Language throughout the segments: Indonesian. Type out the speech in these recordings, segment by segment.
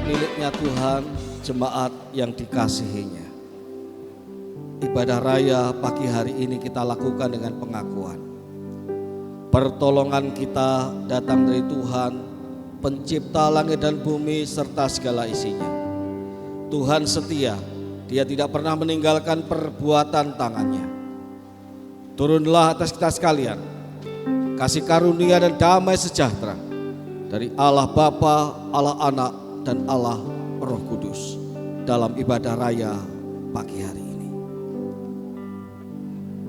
miliknya Tuhan, jemaat yang dikasihinya. Ibadah raya pagi hari ini kita lakukan dengan pengakuan. Pertolongan kita datang dari Tuhan, pencipta langit dan bumi serta segala isinya. Tuhan setia, Dia tidak pernah meninggalkan perbuatan tangannya. Turunlah atas kita sekalian kasih karunia dan damai sejahtera dari Allah Bapa, Allah Anak, dan Allah Roh Kudus dalam ibadah raya pagi hari ini.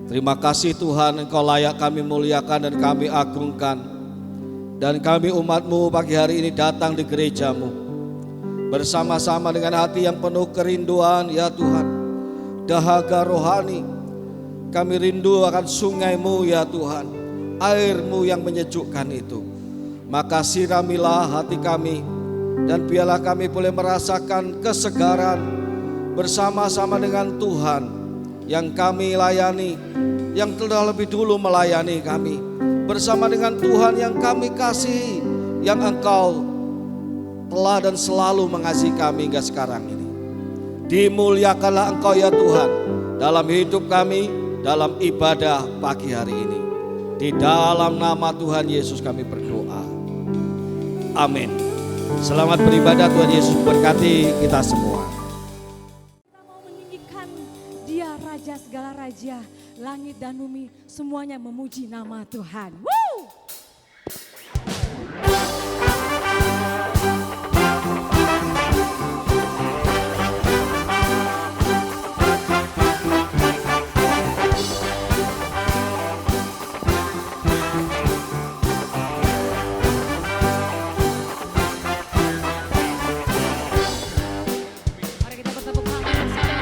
Terima kasih Tuhan, Engkau layak kami muliakan dan kami agungkan. Dan kami umat-Mu pagi hari ini datang di gereja-Mu bersama-sama dengan hati yang penuh kerinduan, ya Tuhan, dahaga rohani. Kami rindu akan sungai-Mu, ya Tuhan, air-Mu yang menyejukkan itu. Maka siramilah hati kami, dan biarlah kami boleh merasakan kesegaran bersama-sama dengan Tuhan yang kami layani, yang telah lebih dulu melayani kami, bersama dengan Tuhan yang kami kasihi, yang Engkau telah dan selalu mengasihi kami hingga sekarang ini. Dimuliakanlah Engkau ya Tuhan dalam hidup kami, dalam ibadah pagi hari ini. Di dalam nama Tuhan Yesus kami berdoa. Amin. Selamat beribadah, Tuhan Yesus berkati kita semua. Kita mau meninggikan Dia Raja segala raja, langit dan bumi semuanya memuji nama Tuhan. Woo! Mari kita bertepuk tangan bersama.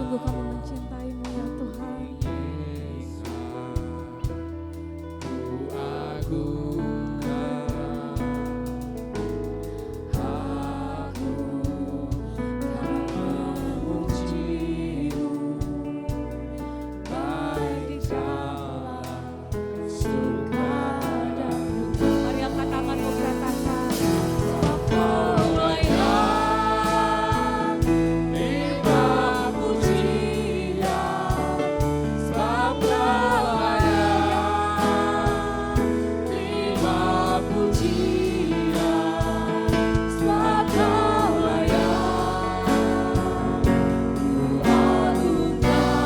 Sungguh kami mencintaimu ya Tuhan. Mari angkat tanganmu katakan, sebab Kau layak terima pujian, sebab Kau layak terima pujian, sebab Kau layak ku agungkan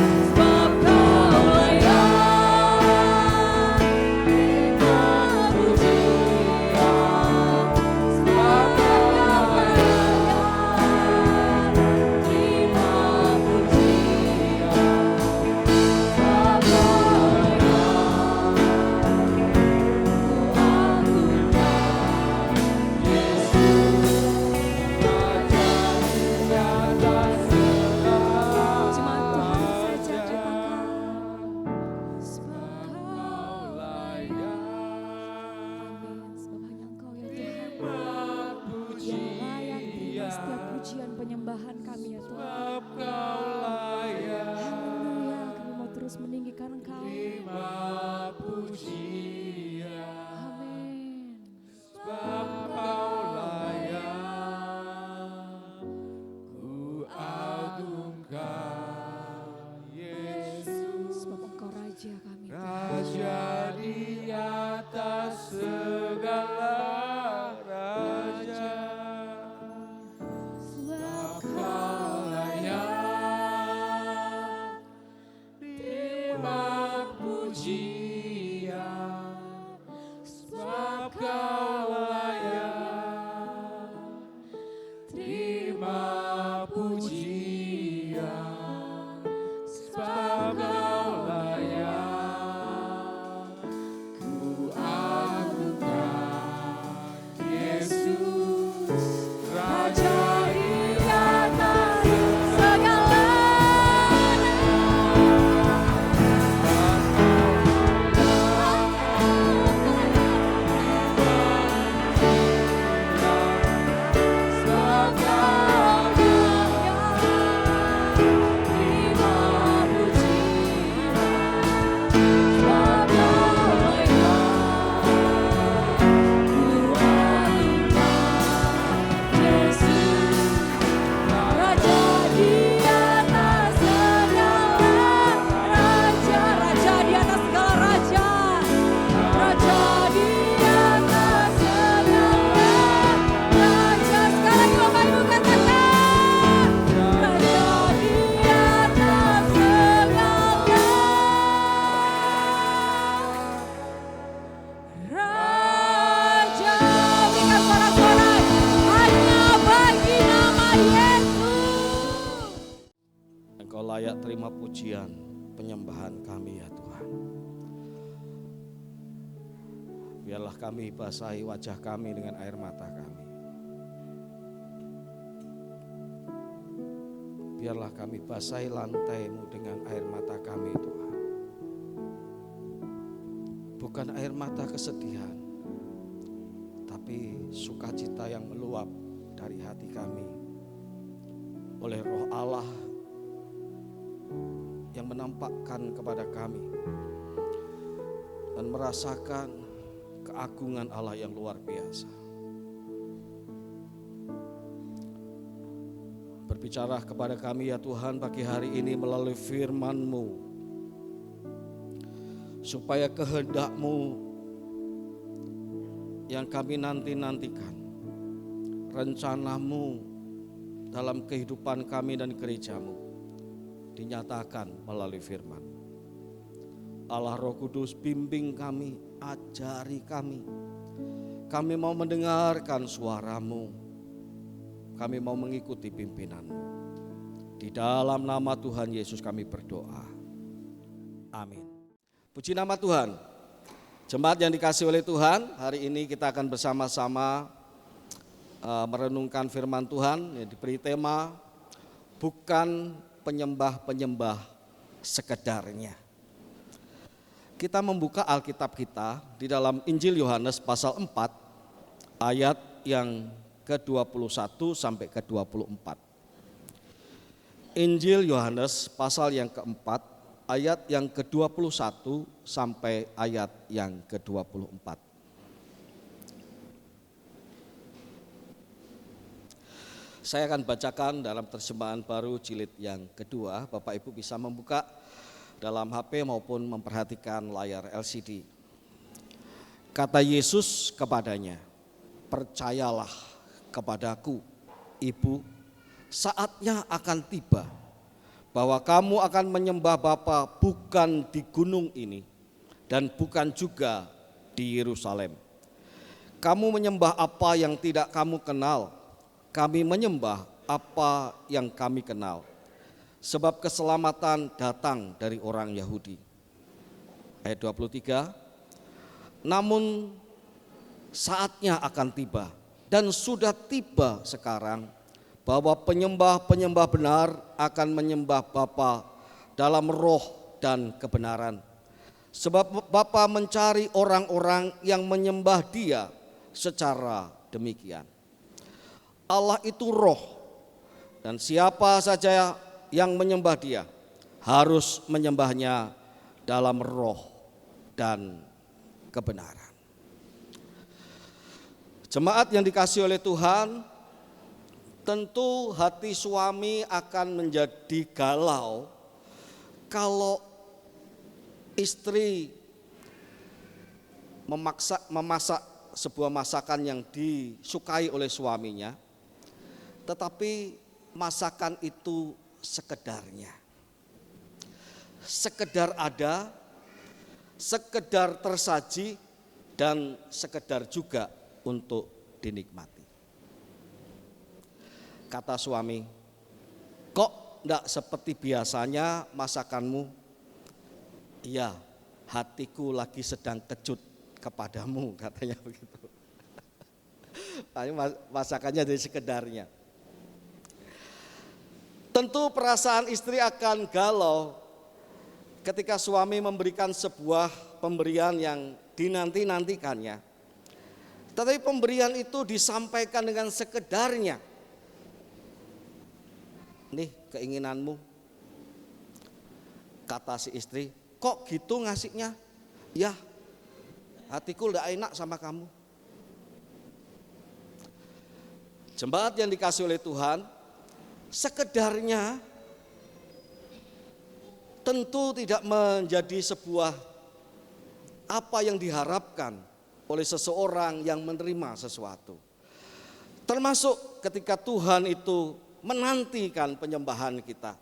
Yesus, Raja di atas segala raja, sebab Kau layak terima pujian, sebab Kau layak terima pujian, sebab Kau layak ku agungkan Yesus, Raja di atas segala. Jemaat Tuhan saja katakan, sebab Kau layak. Amin. Sebab hanya Engkau ya Tuhan yang layak terima setiap pujian penyembahan kami ya Tuhan. Haleluya, kami mau terus meninggikan Engkau. Amin. Sebab Engkau Raja kami Tuhan. Raja di atas segala raja, Sebab Kau layak terima pujian, sebab Kau layak terima pujian, sebab Kau layak ku agungkan Yesus, Raja di atas segala sebab Kau terima pujian, sebab Kau layak ku agungkan Yesus, Raja di atas segala raja, Raja di atas segala raja, Raja di atas segala raja. Sekali Bapak Ibu katakan, Raja di atas segala raja. Berikan sorak-sorai hanya bagi nama Yesus. Engkau layak terima pujian penyembahan kami ya Tuhan. Biarlah kami basahi wajah kami dengan air mata kami. Biarlah kami basahi lantai-Mu dengan air mata kami Tuhan. Bukan air mata kesedihan, tapi sukacita yang meluap dari hati kami oleh Roh Allah yang menampakkan kepada kami dan merasakan keagungan Allah yang luar biasa. Berbicara kepada kami ya Tuhan pagi hari ini melalui firman-Mu, supaya kehendak-Mu yang kami nanti-nantikan, rencana-Mu dalam kehidupan kami dan gereja-Mu dinyatakan melalui firman. Allah Roh Kudus, bimbing kami, ajari kami. Kami mau mendengarkan suara-Mu. Kami mau mengikuti pimpinan-Mu. Di dalam nama Tuhan Yesus kami berdoa. Amin. Puji nama Tuhan. Jemaat yang dikasihi oleh Tuhan, hari ini kita akan bersama-sama merenungkan firman Tuhan yang diberi tema bukan penyembah-penyembah sekedarnya. Kita membuka Alkitab kita di dalam Injil Yohanes pasal 4 ayat yang ke-21 sampai ke-24. Injil Yohanes pasal yang keempat ayat yang ke-21 sampai ayat yang ke-24. Saya akan bacakan dalam terjemahan baru jilid yang kedua. Bapak Ibu bisa membuka dalam HP maupun memperhatikan layar LCD. Kata Yesus kepadanya, "Percayalah kepadaku, Ibu, saatnya akan tiba bahwa kamu akan menyembah Bapa bukan di gunung ini dan bukan juga di Yerusalem. Kamu menyembah apa yang tidak kamu kenal, kami menyembah apa yang kami kenal. Sebab keselamatan datang dari orang Yahudi." Ayat 23, "Namun saatnya akan tiba dan sudah tiba sekarang bahwa penyembah-penyembah benar akan menyembah Bapa dalam roh dan kebenaran. Sebab Bapa mencari orang-orang yang menyembah Dia secara demikian. Allah itu roh, dan siapa saja yang menyembah Dia harus menyembahnya dalam roh dan kebenaran." Jemaat yang dikasihi oleh Tuhan, tentu hati suami akan menjadi galau kalau istri memasak sebuah masakan yang disukai oleh suaminya, tetapi masakan itu sekedarnya. Sekedar ada, sekedar tersaji, dan sekedar juga untuk dinikmati. Kata suami, "Kok enggak seperti biasanya masakanmu?" "Iya, hatiku lagi sedang kecut kepadamu," katanya begitu. Masakannya dari sekedarnya. Tentu perasaan istri akan galau ketika suami memberikan sebuah pemberian yang dinanti-nantikannya. Tetapi pemberian itu disampaikan dengan sekedarnya. "Nih keinginanmu," kata si istri. "Kok gitu ngasihnya?" "Ya, hatiku udah enak sama kamu." Jemaat yang dikasihi oleh Tuhan, sekedarnya tentu tidak menjadi sebuah apa yang diharapkan oleh seseorang yang menerima sesuatu. Termasuk ketika Tuhan itu menantikan penyembahan kita.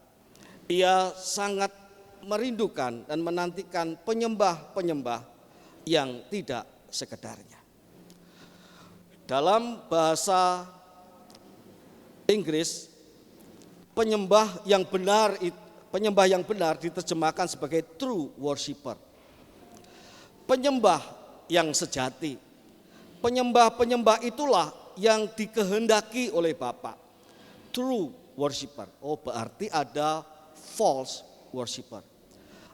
Ia sangat merindukan dan menantikan penyembah-penyembah yang tidak sekedarnya. Dalam bahasa Inggris, penyembah yang benar diterjemahkan sebagai true worshipper. Penyembah yang sejati. Penyembah-penyembah itulah yang dikehendaki oleh Bapa. True worshipper. Oh, berarti ada false worshipper.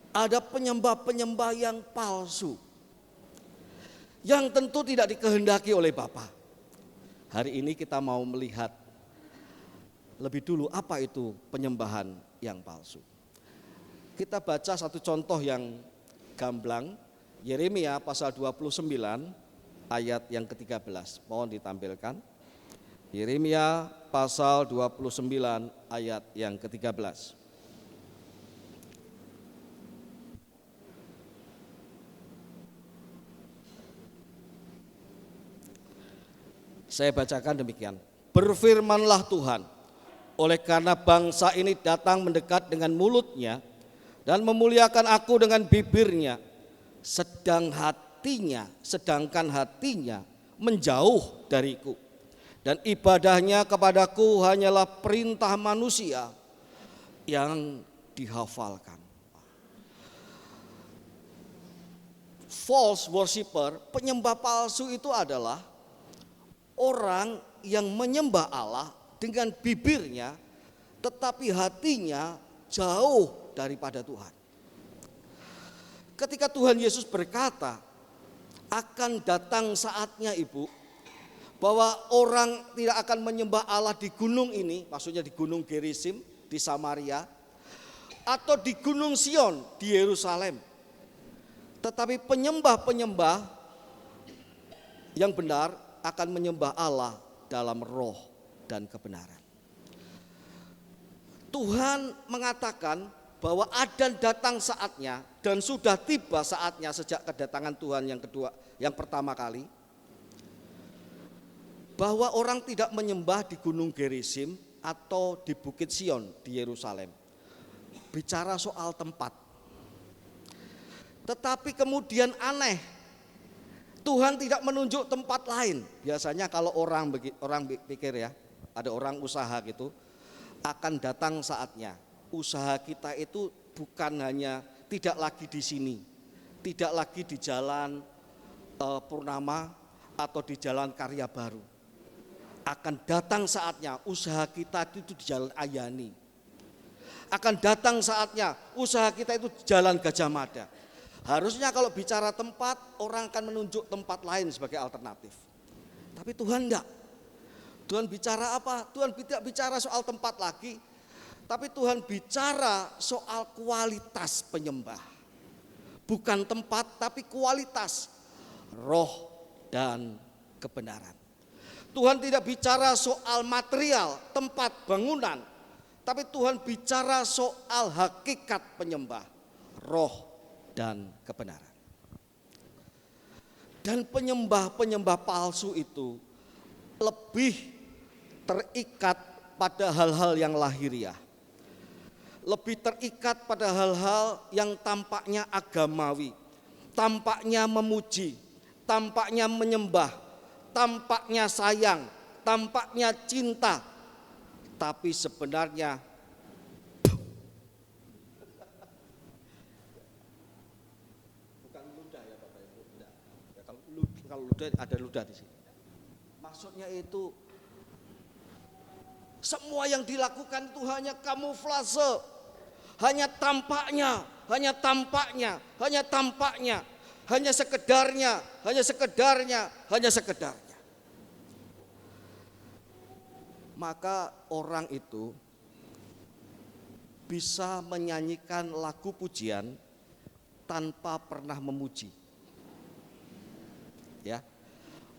Ada penyembah-penyembah yang palsu, yang tentu tidak dikehendaki oleh Bapa. Hari ini kita mau melihat lebih dulu apa itu penyembahan yang palsu. Kita baca satu contoh yang gamblang, Yeremia pasal 29 ayat yang ke-13. Mohon ditampilkan. Yeremia pasal 29 ayat yang ke-13. Saya bacakan demikian. "Berfirmanlah Tuhan, oleh karena bangsa ini datang mendekat dengan mulutnya dan memuliakan aku dengan bibirnya, sedangkan hatinya menjauh dariku, dan ibadahnya kepadaku hanyalah perintah manusia yang dihafalkan." false worshiper, penyembah palsu itu adalah orang yang menyembah Allah dengan bibirnya tetapi hatinya jauh daripada Tuhan. Ketika Tuhan Yesus berkata, akan datang saatnya Ibu, bahwa orang tidak akan menyembah Allah di gunung ini, maksudnya di gunung Gerizim di Samaria, atau di gunung Sion di Yerusalem. Tetapi penyembah-penyembah yang benar akan menyembah Allah dalam roh dan kebenaran. Tuhan mengatakan bahwa akan datang saatnya dan sudah tiba saatnya sejak kedatangan Tuhan yang pertama kali, bahwa orang tidak menyembah di gunung Gerizim atau di bukit Sion di Yerusalem. Bicara soal tempat. Tetapi kemudian aneh, Tuhan tidak menunjuk tempat lain. Biasanya kalau orang pikir ya, ada orang usaha gitu, akan datang saatnya usaha kita itu bukan hanya tidak lagi di sini, tidak lagi di jalan Purnama atau di jalan Karya Baru. Akan datang saatnya usaha kita itu di jalan Ayani. Akan datang saatnya usaha kita itu di jalan Gajah Mada. Harusnya kalau bicara tempat, orang akan menunjuk tempat lain sebagai alternatif. Tapi Tuhan enggak. Tuhan bicara apa? Tuhan tidak bicara soal tempat lagi, tapi Tuhan bicara soal kualitas penyembah. Bukan tempat, tapi kualitas roh dan kebenaran. Tuhan tidak bicara soal material, tempat, bangunan, tapi Tuhan bicara soal hakikat penyembah, roh dan kebenaran. Dan penyembah-penyembah palsu itu lebih terikat pada hal-hal yang lahiriah. Lebih terikat pada hal-hal yang tampaknya agamawi, tampaknya memuji, tampaknya menyembah, tampaknya sayang, tampaknya cinta. Tapi sebenarnya bukan ludah ya Bapak Ibu. Enggak. Ya, kalau ludah ada ludah di sini. Maksudnya itu semua yang dilakukan itu hanya kamuflase, hanya tampaknya, hanya tampaknya, hanya tampaknya, hanya sekedarnya, hanya sekedarnya, hanya sekedarnya. Maka orang itu bisa menyanyikan lagu pujian tanpa pernah memuji. Ya.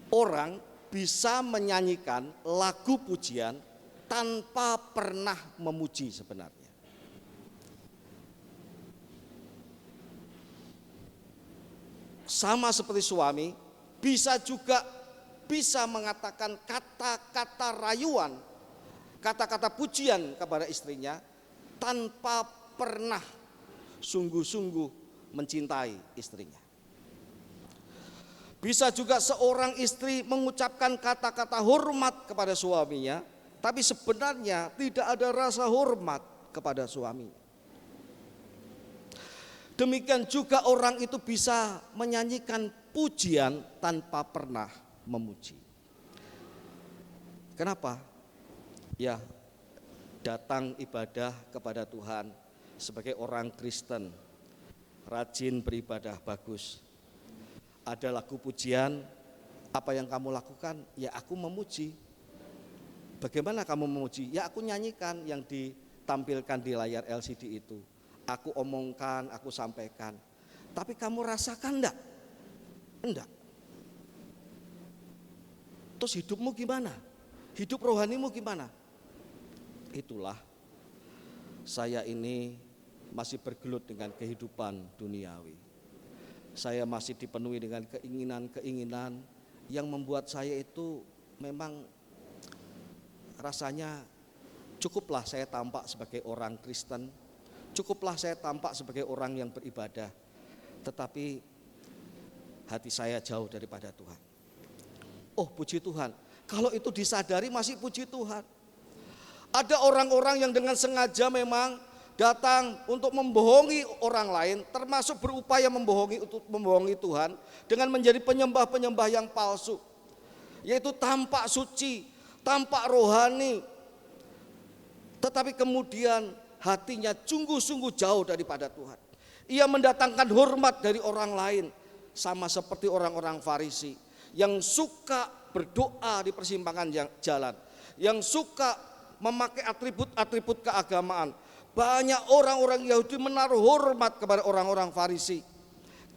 Orang bisa menyanyikan lagu pujian tanpa pernah memuji sebenarnya. Sama seperti suami, bisa mengatakan kata-kata rayuan, kata-kata pujian kepada istrinya tanpa pernah sungguh-sungguh mencintai istrinya. Bisa juga seorang istri mengucapkan kata-kata hormat kepada suaminya, tapi sebenarnya tidak ada rasa hormat kepada suami. Demikian juga orang itu bisa menyanyikan pujian tanpa pernah memuji. Kenapa? Ya, datang ibadah kepada Tuhan sebagai orang Kristen, rajin beribadah, bagus. Ada lagu pujian, apa yang kamu lakukan? Ya aku memuji. Bagaimana kamu memuji? Ya aku nyanyikan yang ditampilkan di layar LCD itu. Aku omongkan, aku sampaikan. Tapi kamu rasakan enggak? Enggak. Terus hidupmu gimana? Hidup rohanimu gimana? Itulah saya ini masih bergelut dengan kehidupan duniawi. Saya masih dipenuhi dengan keinginan-keinginan yang membuat saya itu memang rasanya cukuplah saya tampak sebagai orang Kristen, cukuplah saya tampak sebagai orang yang beribadah, tetapi hati saya jauh daripada Tuhan. Oh puji Tuhan, kalau itu disadari masih puji Tuhan. Ada orang-orang yang dengan sengaja memang datang untuk membohongi orang lain, termasuk berupaya membohongi Tuhan dengan menjadi penyembah-penyembah yang palsu, yaitu tampak suci, tampak rohani, tetapi kemudian hatinya sungguh-sungguh jauh daripada Tuhan. Ia mendatangkan hormat dari orang lain, sama seperti orang-orang Farisi yang suka berdoa di persimpangan jalan, yang suka memakai atribut-atribut keagamaan. Banyak orang-orang Yahudi menaruh hormat kepada orang-orang Farisi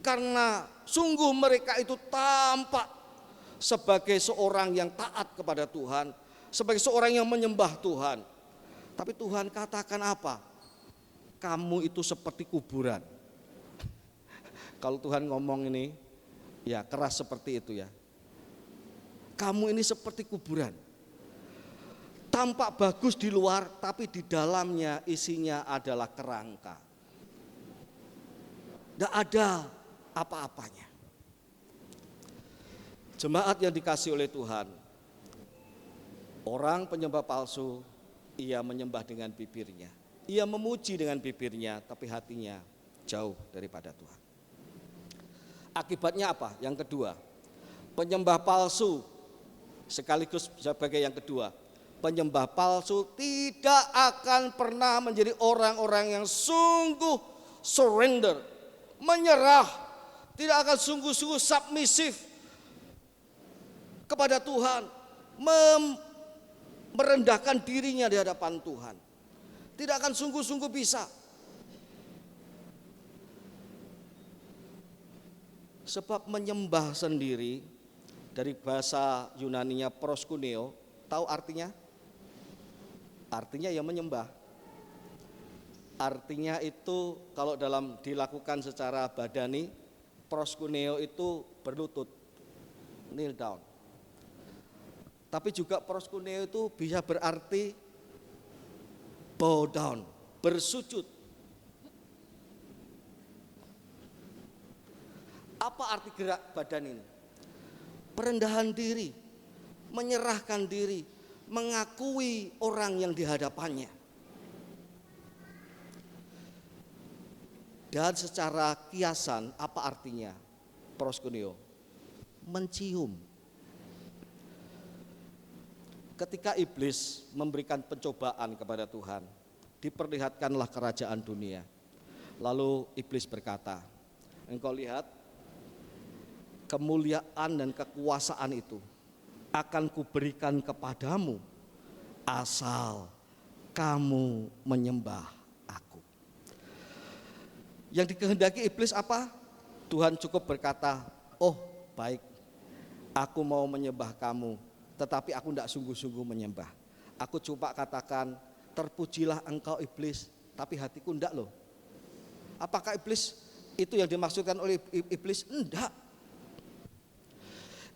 karena sungguh mereka itu tampak sebagai seorang yang taat kepada Tuhan, sebagai seorang yang menyembah Tuhan. Tapi Tuhan katakan apa? Kamu itu seperti kuburan. Kalau Tuhan ngomong ini ya keras seperti itu ya. Kamu ini seperti kuburan. Tampak bagus di luar, tapi di dalamnya isinya adalah kerangka. Tidak ada apa-apanya. Jemaat yang dikasihi oleh Tuhan, orang penyembah palsu, ia menyembah dengan bibirnya. Ia memuji dengan bibirnya, tapi hatinya jauh daripada Tuhan. Akibatnya apa? Yang kedua, penyembah palsu sekaligus sebagai yang kedua. Penyembah palsu tidak akan pernah menjadi orang-orang yang sungguh surrender, menyerah, tidak akan sungguh-sungguh submisif kepada Tuhan, merendahkan dirinya di hadapan Tuhan. Tidak akan sungguh-sungguh bisa. Sebab menyembah sendiri dari bahasa Yunaninya proskuneo, tahu artinya? Artinya ya menyembah. Artinya itu kalau dalam dilakukan secara badani, proskuneo itu berlutut, kneel down. Tapi juga proskuneo itu bisa berarti bow down, bersujud. Apa arti gerak badan ini? Perendahan diri, menyerahkan diri, mengakui orang yang di hadapannya. Dan secara kiasan apa artinya proskuneo? Mencium. Ketika iblis memberikan pencobaan kepada Tuhan, diperlihatkanlah kerajaan dunia. Lalu iblis berkata, engkau lihat kemuliaan dan kekuasaan itu akan kuberikan kepadamu asal kamu menyembah aku. Yang dikehendaki iblis apa? Tuhan cukup berkata, oh baik, aku mau menyembah kamu, tetapi aku tidak sungguh-sungguh menyembah. Aku coba katakan, terpujilah engkau iblis, tapi hatiku tidak loh. Apakah iblis itu yang dimaksudkan oleh iblis? Enggak.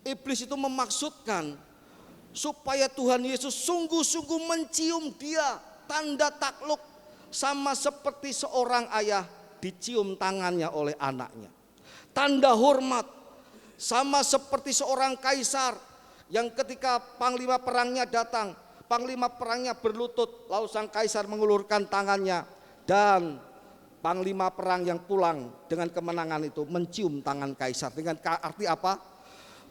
Iblis itu memaksudkan supaya Tuhan Yesus sungguh-sungguh mencium dia, tanda takluk, sama seperti seorang ayah dicium tangannya oleh anaknya. Tanda hormat, sama seperti seorang kaisar yang ketika panglima perangnya datang, panglima perangnya berlutut, lalu sang kaisar mengulurkan tangannya, dan panglima perang yang pulang dengan kemenangan itu mencium tangan kaisar. Dengan arti apa?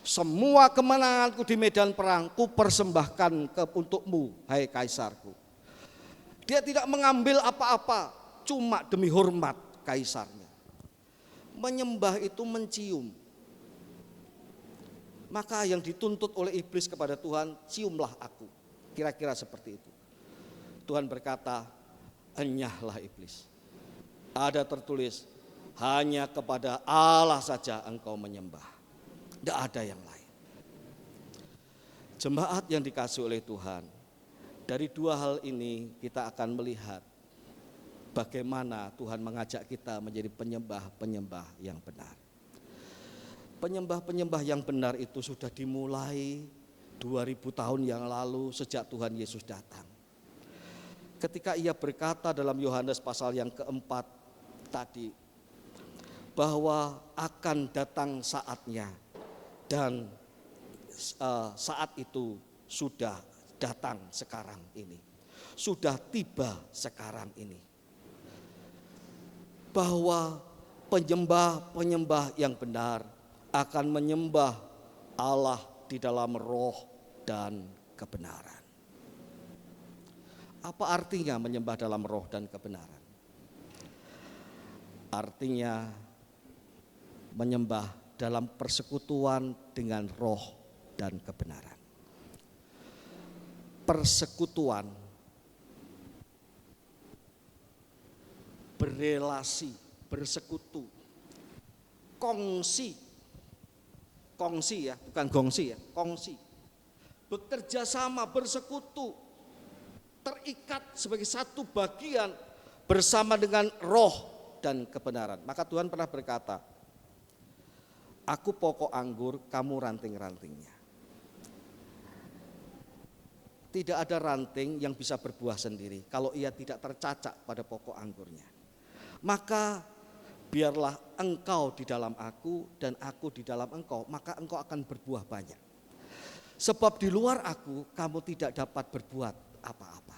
Semua kemenanganku di medan perang ku persembahkan untukmu, hai kaisarku. Dia tidak mengambil apa-apa, cuma demi hormat kaisarnya. Menyembah itu mencium. Maka yang dituntut oleh iblis kepada Tuhan, ciumlah aku. Kira-kira seperti itu. Tuhan berkata, enyahlah iblis. Ada tertulis, hanya kepada Allah saja engkau menyembah. Tidak ada yang lain. Jemaat yang dikasihi oleh Tuhan, dari dua hal ini kita akan melihat bagaimana Tuhan mengajak kita menjadi penyembah-penyembah yang benar. Penyembah-penyembah yang benar itu sudah dimulai 2000 tahun yang lalu sejak Tuhan Yesus datang. Ketika ia berkata dalam Yohanes pasal yang keempat tadi, bahwa akan datang saatnya, dan saat itu sudah datang sekarang ini. Sudah tiba sekarang ini. bahwa penyembah-penyembah yang benar akan menyembah Allah di dalam roh dan kebenaran. Apa artinya menyembah dalam roh dan kebenaran? Artinya menyembah dalam persekutuan dengan roh dan kebenaran. Persekutuan, berelasi, bersekutu, kongsi ya, bukan gongsi ya, kongsi, bekerja sama, bersekutu, terikat sebagai satu bagian bersama dengan roh dan kebenaran. Maka Tuhan pernah berkata, aku pokok anggur, kamu ranting-rantingnya. Tidak ada ranting yang bisa berbuah sendiri kalau ia tidak tercacak pada pokok anggurnya. Maka biarlah engkau di dalam aku dan aku di dalam engkau, maka engkau akan berbuah banyak. Sebab di luar aku kamu tidak dapat berbuat apa-apa.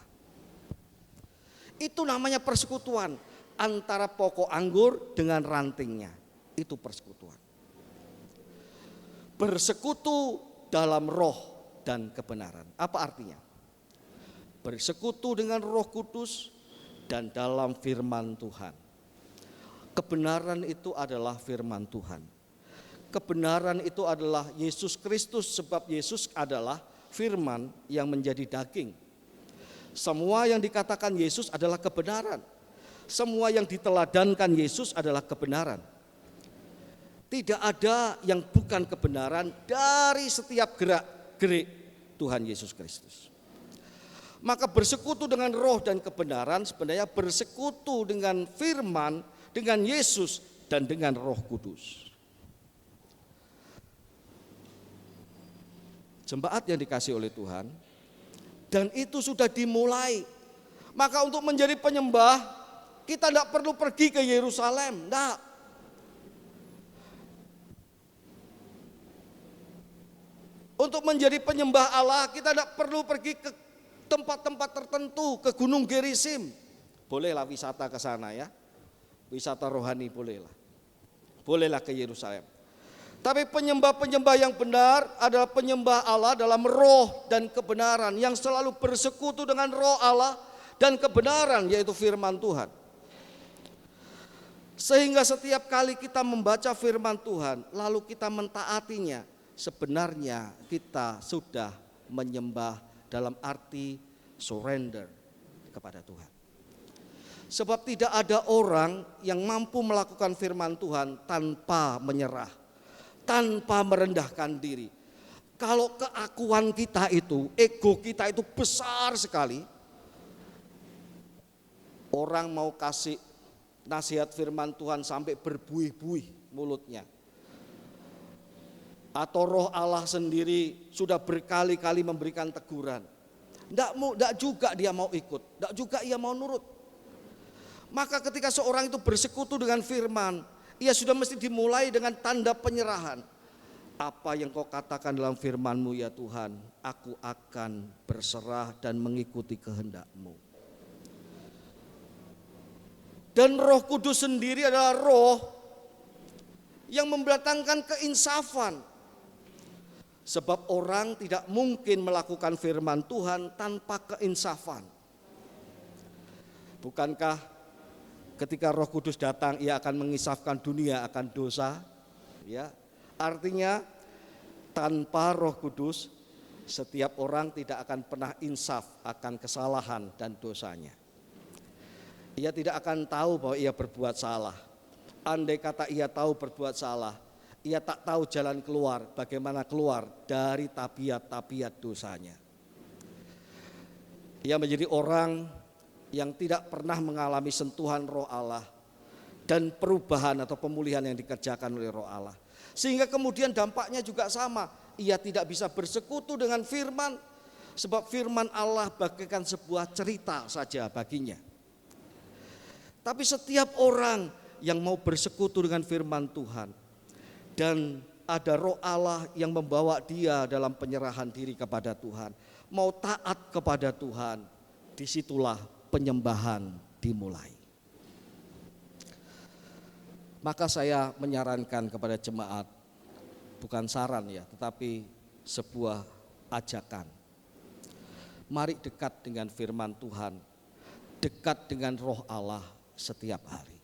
Itu namanya persekutuan antara pokok anggur dengan rantingnya. Itu persekutuan. Bersekutu dalam roh dan kebenaran. Apa artinya? Bersekutu dengan Roh Kudus dan dalam firman Tuhan. Kebenaran itu adalah firman Tuhan. Kebenaran itu adalah Yesus Kristus, sebab Yesus adalah firman yang menjadi daging. Semua yang dikatakan Yesus adalah kebenaran. Semua yang diteladankan Yesus adalah kebenaran. Tidak ada yang bukan kebenaran dari setiap gerak-gerik Tuhan Yesus Kristus. Maka bersekutu dengan roh dan kebenaran sebenarnya bersekutu dengan firman, dengan Yesus dan dengan Roh Kudus. Jemaat yang dikasihi oleh Tuhan, dan itu sudah dimulai. Maka untuk menjadi penyembah, kita tidak perlu pergi ke Yerusalem, tidak. Untuk menjadi penyembah Allah, kita tidak perlu pergi ke tempat-tempat tertentu, ke Gunung Gerizim. Bolehlah wisata ke sana ya. Wisata rohani bolehlah. Bolehlah ke Yerusalem. Tapi penyembah-penyembah yang benar adalah penyembah Allah dalam roh dan kebenaran, yang selalu bersekutu dengan roh Allah dan kebenaran, yaitu firman Tuhan. Sehingga setiap kali kita membaca firman Tuhan lalu kita mentaatinya, sebenarnya kita sudah menyembah dalam arti surrender kepada Tuhan. Sebab tidak ada orang yang mampu melakukan firman Tuhan tanpa menyerah, tanpa merendahkan diri. Kalau keakuan kita itu, ego kita itu besar sekali, orang mau kasih nasihat firman Tuhan sampai berbuih-buih mulutnya. Atau roh Allah sendiri sudah berkali-kali memberikan teguran. Tidak juga dia mau ikut, tidak juga ia mau nurut. Maka ketika seorang itu bersekutu dengan firman, ia sudah mesti dimulai dengan tanda penyerahan. Apa yang kau katakan dalam firman-Mu ya Tuhan, aku akan berserah dan mengikuti kehendak-Mu. Dan Roh Kudus sendiri adalah roh yang mendatangkan keinsafan. Sebab orang tidak mungkin melakukan firman Tuhan tanpa keinsafan. Bukankah ketika Roh Kudus datang, ia akan menginsafkan dunia akan dosa, ya. Artinya tanpa Roh Kudus setiap orang tidak akan pernah insaf akan kesalahan dan dosanya. Ia tidak akan tahu bahwa ia berbuat salah. Andai kata ia tahu berbuat salah, ia tak tahu jalan keluar, bagaimana keluar dari tabiat-tabiat dosanya. Ia menjadi orang yang tidak pernah mengalami sentuhan roh Allah dan perubahan atau pemulihan yang dikerjakan oleh roh Allah. Sehingga kemudian dampaknya juga sama. Ia tidak bisa bersekutu dengan firman, sebab firman Allah bagaikan sebuah cerita saja baginya. Tapi setiap orang yang mau bersekutu dengan firman Tuhan dan ada roh Allah yang membawa dia dalam penyerahan diri kepada Tuhan, mau taat kepada Tuhan, disitulah penyembahan dimulai. Maka saya menyarankan kepada jemaat, bukan saran ya, tetapi sebuah ajakan. Mari dekat dengan firman Tuhan, dekat dengan Roh Allah setiap hari.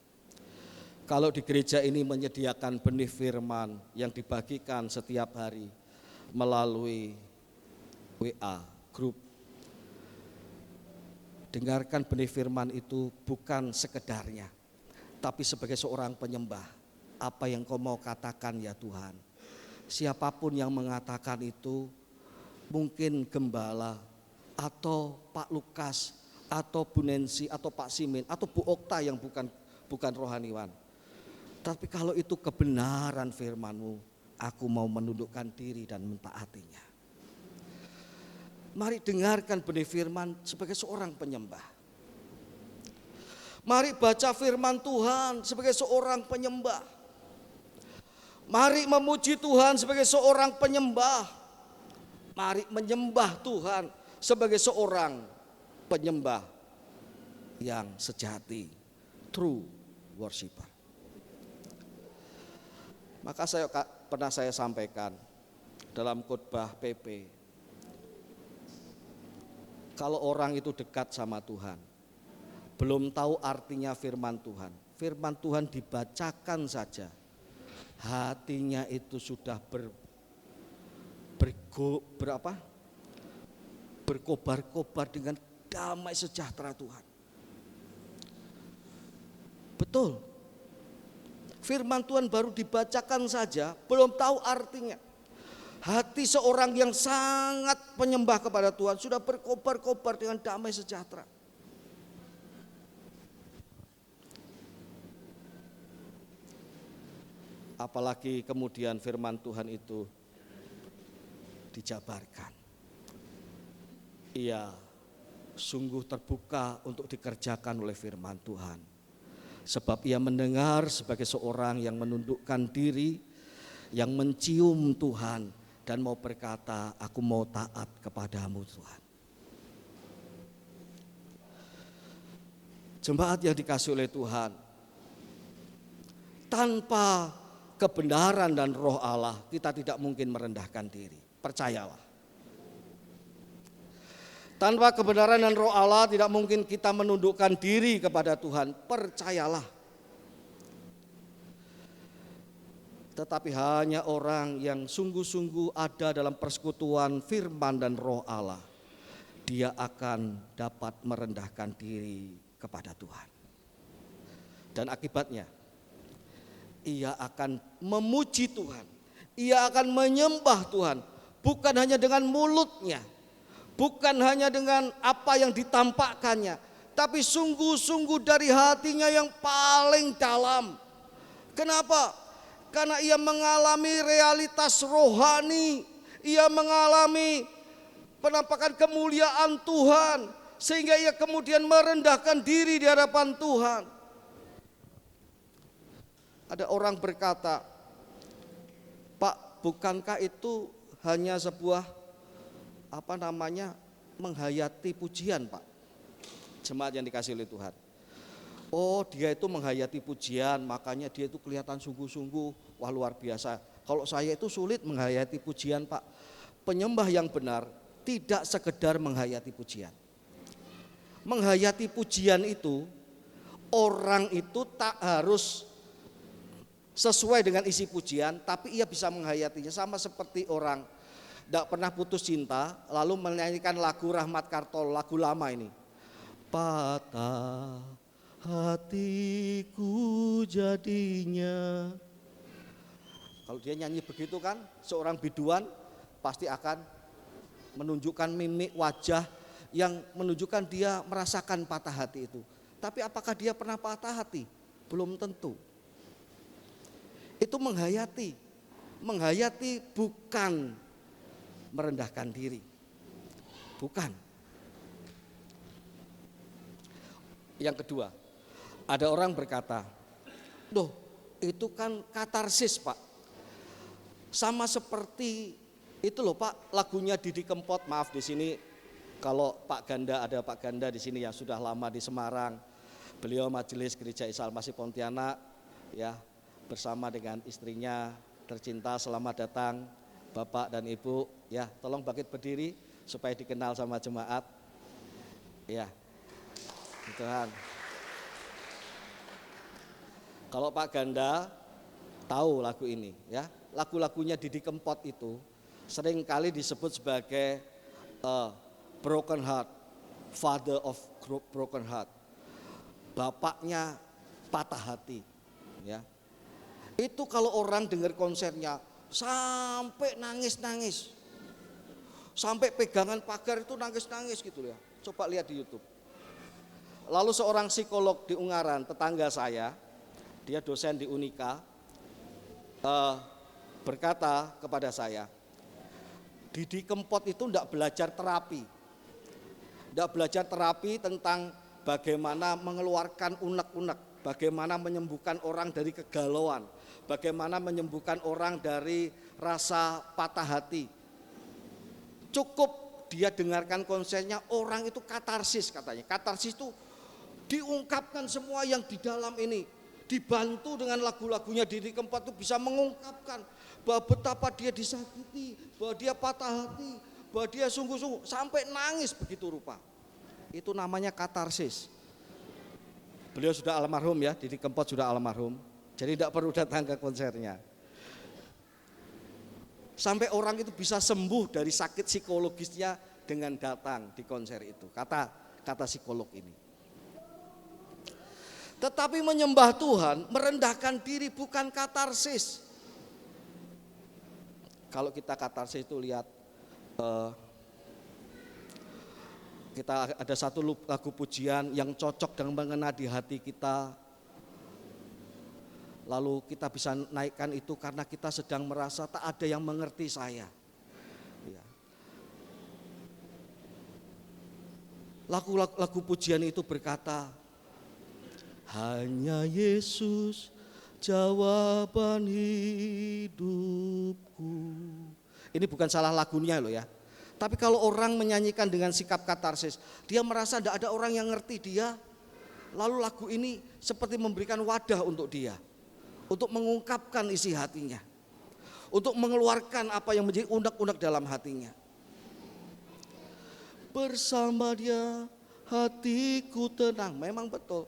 Kalau di gereja ini menyediakan benih firman yang dibagikan setiap hari melalui WA, grup. Dengarkan benih firman itu bukan sekedarnya, tapi sebagai seorang penyembah. Apa yang kau mau katakan ya Tuhan. Siapapun yang mengatakan itu, mungkin gembala atau Pak Lukas atau Bu Nancy atau Pak Simin atau Bu Okta yang bukan rohaniwan. Tapi kalau itu kebenaran firman-Mu, aku mau menundukkan diri dan mentaatinya. Mari dengarkan benih firman sebagai seorang penyembah. Mari baca firman Tuhan sebagai seorang penyembah. Mari memuji Tuhan sebagai seorang penyembah. Mari menyembah Tuhan sebagai seorang penyembah yang sejati, true worshiper. Maka pernah saya sampaikan dalam khotbah PP, kalau orang itu dekat sama Tuhan, belum tahu artinya firman Tuhan dibacakan saja, hatinya itu sudah berkobar-kobar dengan damai sejahtera Tuhan. Betul. Firman Tuhan baru dibacakan saja, belum tahu artinya. Hati seorang yang sangat penyembah kepada Tuhan sudah berkobar-kobar dengan damai sejahtera. Apalagi kemudian firman Tuhan itu dijabarkan. Ia sungguh terbuka untuk dikerjakan oleh firman Tuhan. Sebab ia mendengar sebagai seorang yang menundukkan diri, yang mencium Tuhan dan mau berkata, aku mau taat kepadamu Tuhan. Jemaat yang dikasihi oleh Tuhan, tanpa kebenaran dan Roh Allah kita tidak mungkin merendahkan diri, percayalah. Tanpa kebenaran dan Roh Allah tidak mungkin kita menundukkan diri kepada Tuhan, percayalah. Tetapi hanya orang yang sungguh-sungguh ada dalam persekutuan firman dan Roh Allah, dia akan dapat merendahkan diri kepada Tuhan. Dan akibatnya, ia akan memuji Tuhan, ia akan menyembah Tuhan, bukan hanya dengan mulutnya, bukan hanya dengan apa yang ditampakkannya, tapi sungguh-sungguh dari hatinya yang paling dalam. Kenapa? Karena ia mengalami realitas rohani, ia mengalami penampakan kemuliaan Tuhan, sehingga ia kemudian merendahkan diri di hadapan Tuhan. Ada orang berkata, Pak, bukankah itu hanya sebuah menghayati pujian, Pak? Jemaat yang dikasihi oleh Tuhan. Oh, dia itu menghayati pujian, makanya dia itu kelihatan sungguh-sungguh, wah luar biasa. Kalau saya itu sulit menghayati pujian, Pak. Penyembah yang benar tidak sekedar menghayati pujian. Menghayati pujian itu, orang itu tak harus sesuai dengan isi pujian, tapi ia bisa menghayatinya. Sama seperti orang tidak pernah putus cinta lalu menyanyikan lagu Rahmat Kartol, lagu lama ini. Patah hatiku jadinya. Kalau dia nyanyi begitu kan, seorang biduan pasti akan menunjukkan mimik wajah yang menunjukkan dia merasakan patah hati itu. Tapi apakah dia pernah patah hati? Belum tentu. Itu menghayati. Menghayati bukan merendahkan diri. Bukan. Yang kedua, ada orang berkata, "Loh, itu kan katarsis, Pak. Sama seperti itu loh, Pak, lagunya Didi Kempot." Maaf di sini kalau Pak Ganda, ada Pak Ganda di sini yang sudah lama di Semarang. Beliau majelis Gereja Isa Al-Masih Pontianak, ya. bersama dengan istrinya tercinta. Selamat datang Bapak dan Ibu. Ya, tolong bangkit berdiri supaya dikenal sama jemaat. Ya, Tuhan. Kalau Pak Ganda tahu lagu ini, ya, lagu-lagunya Didi Kempot itu sering kali disebut sebagai broken heart, father of broken heart, bapaknya patah hati, ya. Itu kalau orang dengar konsernya sampai nangis-nangis, sampai pegangan pagar itu nangis-nangis gitu ya. Coba lihat di YouTube. Lalu seorang psikolog di Ungaran, tetangga saya, dia dosen di Unika, berkata kepada saya, Didi Kempot itu tidak belajar terapi. Tidak belajar terapi tentang bagaimana mengeluarkan unek-unek, bagaimana menyembuhkan orang dari kegalauan, bagaimana menyembuhkan orang dari rasa patah hati. Cukup dia dengarkan konsernya, orang itu katarsis katanya. Katarsis itu diungkapkan semua yang di dalam ini. Dibantu dengan lagu-lagunya Didi Kempot itu bisa mengungkapkan bahwa betapa dia disakiti, bahwa dia patah hati, bahwa dia sungguh-sungguh sampai nangis begitu rupa. Itu namanya katarsis. Beliau sudah almarhum ya, Didi Kempot sudah almarhum. Jadi tidak perlu datang ke konsernya. Sampai orang itu bisa sembuh dari sakit psikologisnya dengan datang di konser itu. Kata psikolog ini. Tetapi menyembah Tuhan, merendahkan diri bukan katarsis. Kalau kita katarsis itu lihat, kita ada satu lagu pujian yang cocok dan mengena di hati kita. Lalu kita bisa naikkan itu karena kita sedang merasa tak ada yang mengerti saya. Ya. Lagu pujian itu berkata, hanya Yesus jawaban hidupku. Ini bukan salah lagunya loh ya. Tapi kalau orang menyanyikan dengan sikap katarsis, dia merasa tidak ada orang yang ngerti dia. Lalu lagu ini seperti memberikan wadah untuk dia, untuk mengungkapkan isi hatinya, untuk mengeluarkan apa yang menjadi unek-unek dalam hatinya. Bersama dia hatiku tenang, memang betul.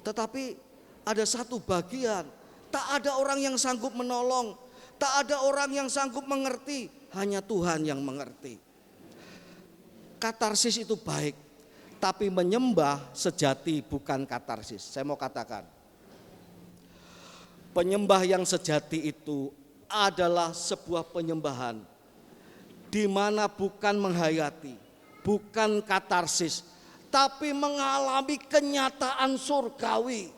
Tetapi ada satu bagian, tak ada orang yang sanggup menolong, tak ada orang yang sanggup mengerti, hanya Tuhan yang mengerti. Katarsis itu baik, tapi menyembah sejati bukan katarsis. Saya mau katakan, penyembah yang sejati itu adalah sebuah penyembahan di mana bukan menghayati, bukan katarsis, tapi mengalami kenyataan surgawi.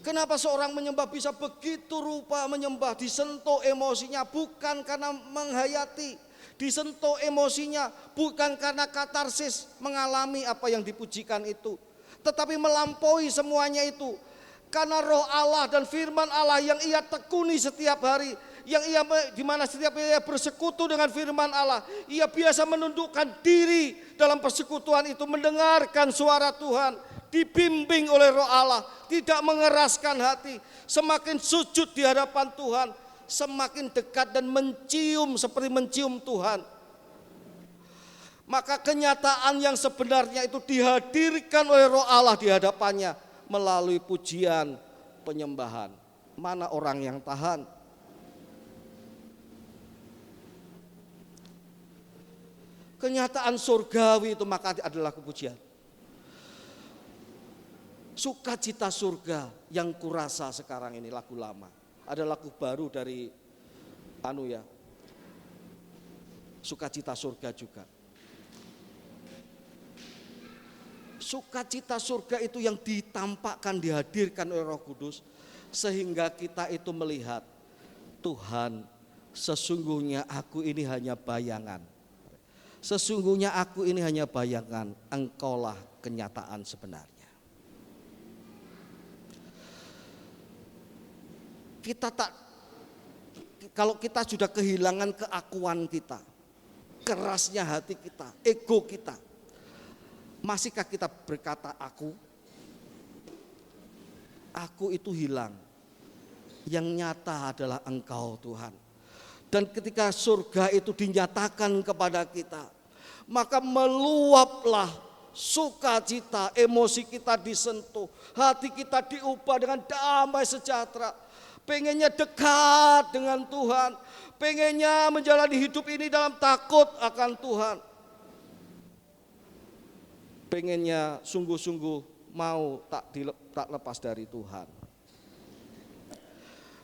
Kenapa seorang menyembah bisa begitu rupa menyembah, disentuh emosinya bukan karena menghayati, disentuh emosinya bukan karena katarsis mengalami apa yang dipujikan itu, tetapi melampaui semuanya itu karena roh Allah dan firman Allah yang ia tekuni setiap hari, yang ia di mana setiap ia bersekutu dengan firman Allah, ia biasa menundukkan diri dalam persekutuan itu, mendengarkan suara Tuhan, dibimbing oleh roh Allah, tidak mengeraskan hati, semakin sujud di hadapan Tuhan, semakin dekat dan mencium seperti mencium Tuhan. Maka kenyataan yang sebenarnya itu dihadirkan oleh roh Allah di hadapannya melalui pujian penyembahan. Mana orang yang tahan? Kenyataan surgawi itu maka adalah kepujian. Sukacita surga yang kurasa sekarang ini lagu lama. Ada lagu baru dari Sukacita surga juga. Sukacita surga itu yang ditampakkan, dihadirkan oleh Roh Kudus, sehingga kita itu melihat Tuhan, sesungguhnya aku ini hanya bayangan. Sesungguhnya aku ini hanya bayangan, Engkaulah kenyataan sebenarnya. Kalau kita sudah kehilangan keakuan kita, kerasnya hati kita, ego kita, Masihkah kita berkata aku? Aku itu hilang. Yang nyata adalah Engkau Tuhan. Dan ketika surga itu dinyatakan kepada kita, maka meluaplah sukacita, emosi kita disentuh, hati kita diubah dengan damai sejahtera. Pengennya dekat dengan Tuhan, pengennya menjalani hidup ini dalam takut akan Tuhan. Pengennya sungguh-sungguh mau tak lepas dari Tuhan.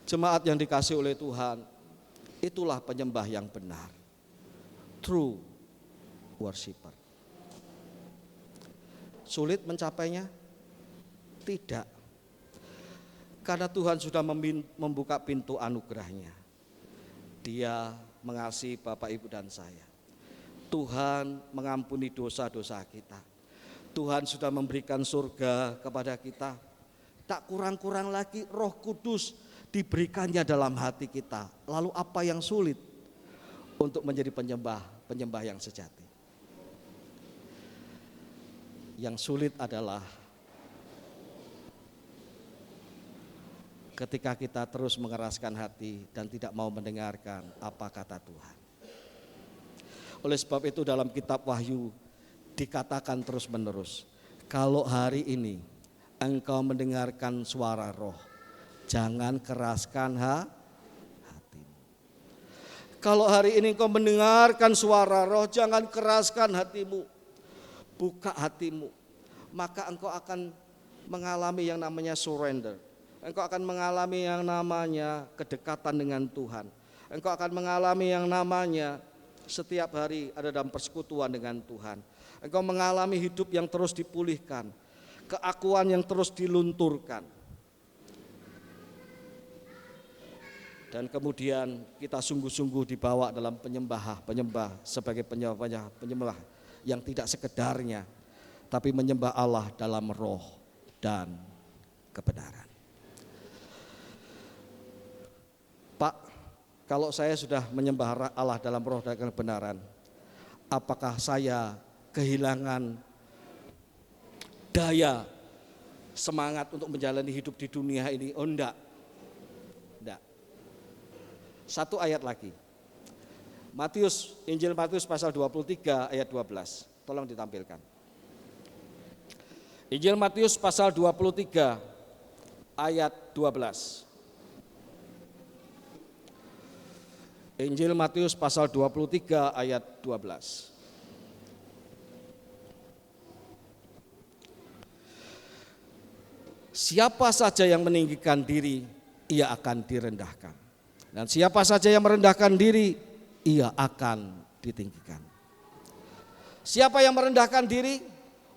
Jemaat yang dikasihi oleh Tuhan, itulah penyembah yang benar. True worshiper. Sulit mencapainya? Tidak. Karena Tuhan sudah membuka pintu anugerahnya. Dia mengasihi Bapak, Ibu, dan saya. Tuhan mengampuni dosa-dosa kita. Tuhan sudah memberikan surga kepada kita. Tak kurang-kurang lagi Roh Kudus diberikannya dalam hati kita. Lalu apa yang sulit untuk menjadi penyembah yang sejati? Yang sulit adalah ketika kita terus mengeraskan hati dan tidak mau mendengarkan apa kata Tuhan. Oleh sebab itu dalam kitab Wahyu dikatakan terus menerus, kalau hari ini engkau mendengarkan suara Roh, jangan keraskan hatimu. Kalau hari ini engkau mendengarkan suara Roh, jangan keraskan hatimu. Buka hatimu, maka engkau akan mengalami yang namanya surrender. Engkau akan mengalami yang namanya kedekatan dengan Tuhan. Engkau akan mengalami yang namanya setiap hari ada dalam persekutuan dengan Tuhan. Engkau mengalami hidup yang terus dipulihkan, keakuan yang terus dilunturkan. Dan kemudian kita sungguh-sungguh dibawa dalam penyembah sebagai penyembah yang tidak sekedarnya, tapi menyembah Allah dalam roh dan kebenaran. Pak, kalau saya sudah menyembah Allah dalam roh dan kebenaran, apakah saya kehilangan daya semangat untuk menjalani hidup di dunia ini? Oh enggak. Satu ayat lagi. Injil Matius pasal 23 ayat 12. Tolong ditampilkan. Injil Matius pasal 23 ayat 12. Injil Matius pasal 23 ayat 12. Siapa saja yang meninggikan diri, ia akan direndahkan. Dan siapa saja yang merendahkan diri, ia akan ditinggikan. Siapa yang merendahkan diri?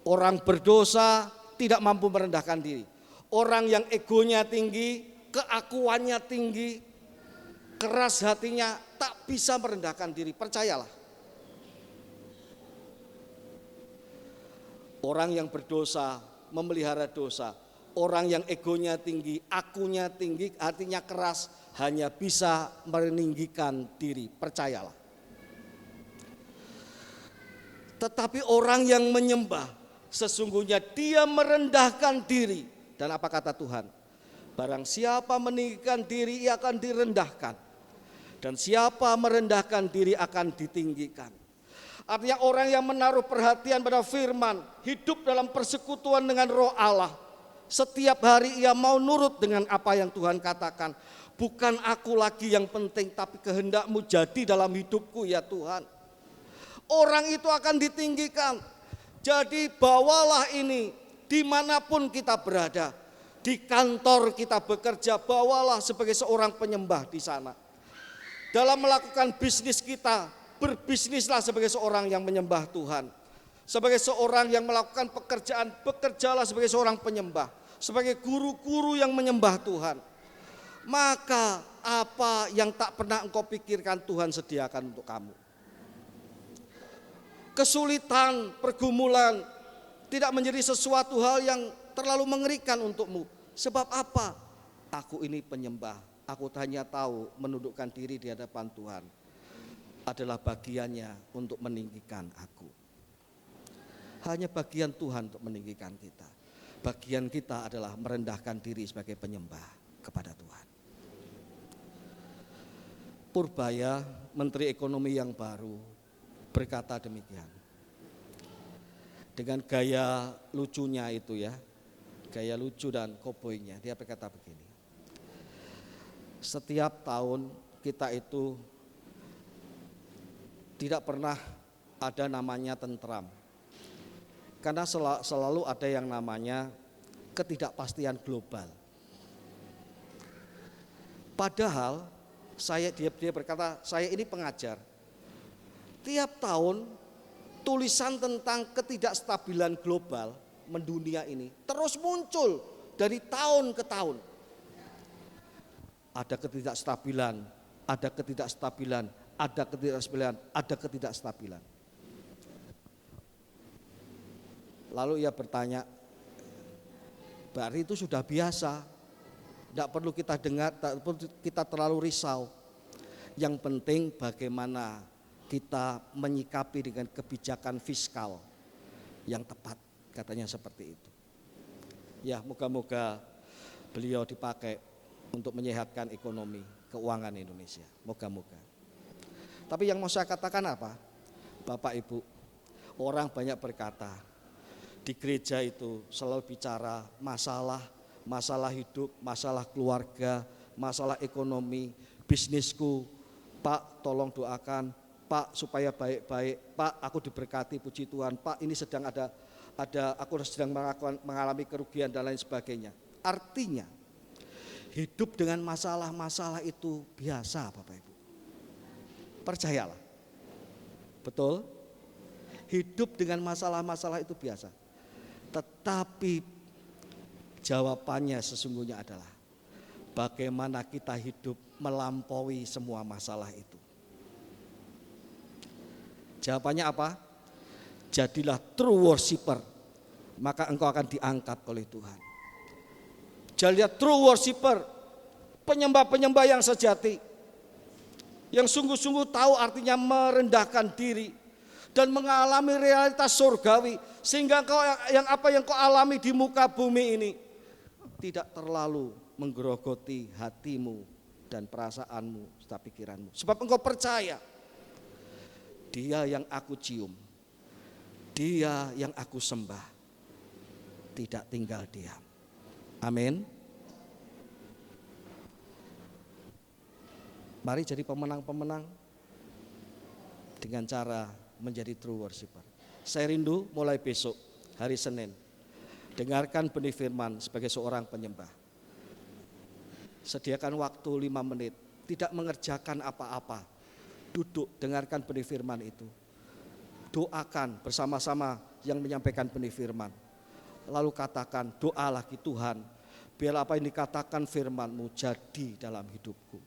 Orang berdosa tidak mampu merendahkan diri. Orang yang egonya tinggi, keakuannya tinggi, keras hatinya, tak bisa merendahkan diri. Percayalah. Orang yang berdosa, memelihara dosa. Orang yang egonya tinggi, akunya tinggi, hatinya keras, hanya bisa meninggikan diri. Percayalah. Tetapi orang yang menyembah, sesungguhnya dia merendahkan diri. Dan apa kata Tuhan? Barang siapa meninggikan diri, ia akan direndahkan. Dan siapa merendahkan diri akan ditinggikan. Artinya orang yang menaruh perhatian pada firman, hidup dalam persekutuan dengan Roh Allah. Setiap hari ia mau nurut dengan apa yang Tuhan katakan. Bukan aku lagi yang penting, tapi kehendak-Mu jadi dalam hidupku ya Tuhan. Orang itu akan ditinggikan. Jadi bawalah ini dimanapun kita berada. Di kantor kita bekerja, bawalah sebagai seorang penyembah di sana. Dalam melakukan bisnis kita, berbisnislah sebagai seorang yang menyembah Tuhan. Sebagai seorang yang melakukan pekerjaan, bekerjalah sebagai seorang penyembah. Sebagai guru-guru yang menyembah Tuhan. Maka apa yang tak pernah engkau pikirkan Tuhan sediakan untuk kamu. Kesulitan, pergumulan tidak menjadi sesuatu hal yang terlalu mengerikan untukmu. Sebab apa? Aku ini penyembah. Aku hanya tahu menundukkan diri di hadapan Tuhan adalah bagiannya untuk meninggikan aku. Hanya bagian Tuhan untuk meninggikan kita. Bagian kita adalah merendahkan diri sebagai penyembah kepada Tuhan. Purbaya, Menteri Ekonomi yang baru, berkata demikian. Dengan gaya lucunya itu ya, gaya lucu dan koboynya, dia berkata begini. Setiap tahun kita itu tidak pernah ada namanya tentram. Karena selalu ada yang namanya ketidakpastian global. Padahal dia berkata, saya ini pengajar. Tiap tahun tulisan tentang ketidakstabilan global mendunia ini terus muncul dari tahun ke tahun. Ada ketidakstabilan, ada ketidakstabilan, ada ketidakstabilan, ada ketidakstabilan. Lalu ia bertanya, berarti itu sudah biasa, tidak perlu kita dengar, tidak perlu kita terlalu risau. Yang penting bagaimana kita menyikapi dengan kebijakan fiskal yang tepat, katanya seperti itu. Ya, moga-moga beliau dipakai untuk menyehatkan ekonomi, keuangan Indonesia, moga-moga. Tapi yang mau saya katakan apa? Bapak Ibu, orang banyak berkata, di gereja itu selalu bicara masalah hidup, masalah keluarga, masalah ekonomi, bisnisku. Pak tolong doakan, Pak supaya baik-baik, Pak aku diberkati puji Tuhan, Pak ini sedang ada aku sedang mengalami kerugian dan lain sebagainya. Artinya hidup dengan masalah-masalah itu biasa Bapak Ibu. Percayalah, betul? Hidup dengan masalah-masalah itu biasa. Tetapi jawabannya sesungguhnya adalah bagaimana kita hidup melampaui semua masalah itu. Jawabannya apa? Jadilah true worshiper, maka engkau akan diangkat oleh Tuhan. Jadilah true worshiper, penyembah-penyembah yang sejati, yang sungguh-sungguh tahu artinya merendahkan diri dan mengalami realitas surgawi, sehingga apa yang kau alami di muka bumi ini tidak terlalu menggerogoti hatimu dan perasaanmu serta pikiranmu. Sebab engkau percaya, Dia yang aku cium, Dia yang aku sembah, tidak tinggal diam. Amin. Mari jadi pemenang-pemenang dengan cara menjadi true worshiper. Saya rindu mulai besok hari Senin dengarkan benih firman sebagai seorang penyembah. Sediakan waktu 5 menit, tidak mengerjakan apa-apa. Duduk dengarkan benih firman itu. Doakan bersama-sama yang menyampaikan benih firman. Lalu katakan, doa lagi Tuhan, biar apa yang dikatakan firman-Mu jadi dalam hidupku.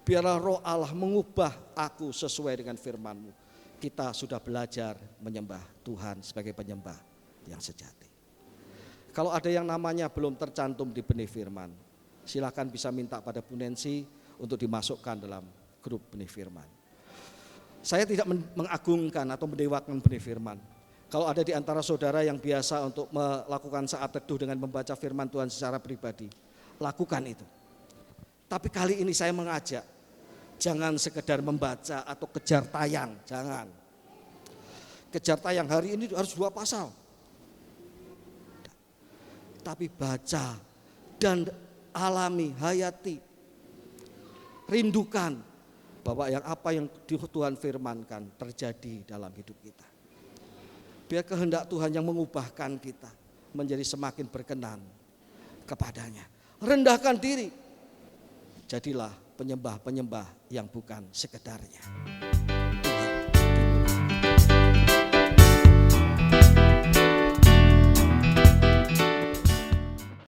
Biarlah roh Allah mengubah aku sesuai dengan firman-Mu. Kita sudah belajar menyembah Tuhan sebagai penyembah yang sejati. Kalau ada yang namanya belum tercantum di benih firman, silakan bisa minta pada Bu Nancy untuk dimasukkan dalam grup benih firman. Saya tidak mengagungkan atau mendewakan benih firman. Kalau ada di antara saudara yang biasa untuk melakukan saat teduh dengan membaca firman Tuhan secara pribadi, lakukan itu. Tapi kali ini saya mengajak, jangan sekedar membaca atau kejar tayang, jangan. Kejar tayang hari ini harus 2 pasal. Tapi baca dan alami, hayati, rindukan bahwa apa yang Tuhan firmankan terjadi dalam hidup kita. Biar kehendak Tuhan yang mengubahkan kita menjadi semakin berkenan kepadanya. Rendahkan diri, jadilah penyembah-penyembah yang bukan sekedarnya.